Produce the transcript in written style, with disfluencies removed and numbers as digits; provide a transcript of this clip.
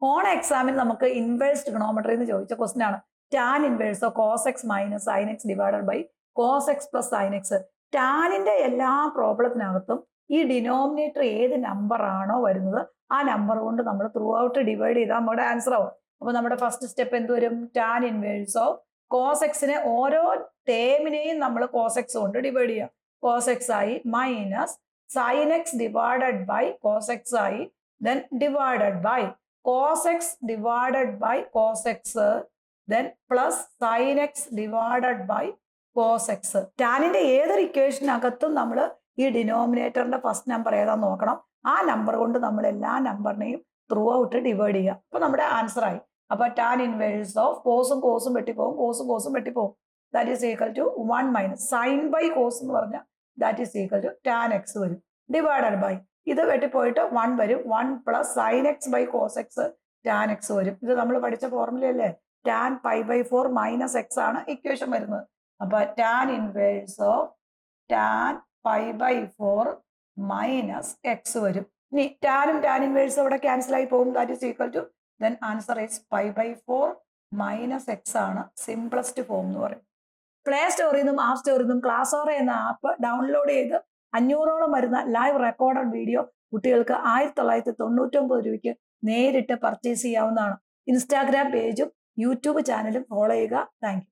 On എക്സാമിന് നമുക്ക് inverse trigonometry എന്ന് ചോദിച്ച ക്വസ്റ്റൻ ആണ്. Tan inverse of cos x minus sine x divided by cos x plus sine x. ടാനിന്റെ എല്ലാ പ്രോബ്ലത്തിനകത്തും ഈ ഡിനോമിനേറ്റർ ഏത് നമ്പർ ആണോ വരുന്നത് ആ നമ്പർ കൊണ്ട് നമ്മൾ ത്രൂ ഔട്ട് ഡിവൈഡ് ചെയ്താൽ നമ്മുടെ ആൻസർ ആവും. അപ്പൊ നമ്മുടെ ഫസ്റ്റ് സ്റ്റെപ്പ് എന്ത് വരും? ടാൻ ഇൻവേഴ്സ് ഓഫ് കോസ് എക്സിനെ ഓരോ ടേമിനെയും നമ്മൾ കോസ് എക്സ് കൊണ്ട് ഡിവൈഡ് ചെയ്യാം. കോസ് എക്സ് ആയി minus sine x divided by cos x ആയി, then divided by cos x divided by cos x, then plus sin x divided by cos x. ടാനിന്റെ ഏതൊരു ഇക്വേഷനകത്തും നമ്മൾ ഈ ഡിനോമിനേറ്ററിന്റെ ഫസ്റ്റ് നമ്പർ ഏതാന്ന് നോക്കണം. ആ നമ്പർ കൊണ്ട് നമ്മൾ എല്ലാ നമ്പറിനെയും ത്രൂ ഔട്ട് ഡിവൈഡ് ചെയ്യുക. അപ്പൊ നമ്മുടെ ആൻസർ ആയി. അപ്പൊ ടാൻ ഇൻവേഴ്സ് ഓഫ് കോസും കോസും വെട്ടിപ്പോകും, കോസും വെട്ടിപ്പോകും. That is equal to 1 minus sine by cos എന്ന് പറഞ്ഞാൽ that is equal to tan x വരും. ഡിവൈഡഡ് ബൈ ഇത് വെട്ടിപ്പോയിട്ട് 1 വരും. 1 plus sine x by cos x tan x വരും. ഇത് നമ്മൾ പഠിച്ച ഫോർമുലയല്ലേ? Tan pi by 4 minus x ആണ് ഇക്വേഷൻ വരുന്നത്. അപ്പൊ tan inverse of tan pi by 4 minus x വരും. ഇനി ടാനും ടാൻ ഇൻവേഴ്സും ഇവിടെ ക്യാൻസൽ ആയി പോകും. That is equal to then answer is pi by 4 minus x ആണ് സിംപ്ലസ്റ്റ് ഫോം എന്ന് പറയും. പ്ലേ സ്റ്റോറിൽ നിന്നും ആപ്പ് സ്റ്റോറിൽ നിന്നും ക്ലാസോറ എന്ന ആപ്പ് ഡൗൺലോഡ് ചെയ്ത് 500ഓളം വരുന്ന ലൈവ് റെക്കോർഡഡ് വീഡിയോ കുട്ടികൾക്ക് 1999 രൂപയ്ക്ക് നേരിട്ട് പർച്ചേസ് ചെയ്യാവുന്നതാണ്. ഇൻസ്റ്റാഗ്രാം പേജും യൂട്യൂബ് ചാനലും ഫോളോ ചെയ്യുക. Thank you.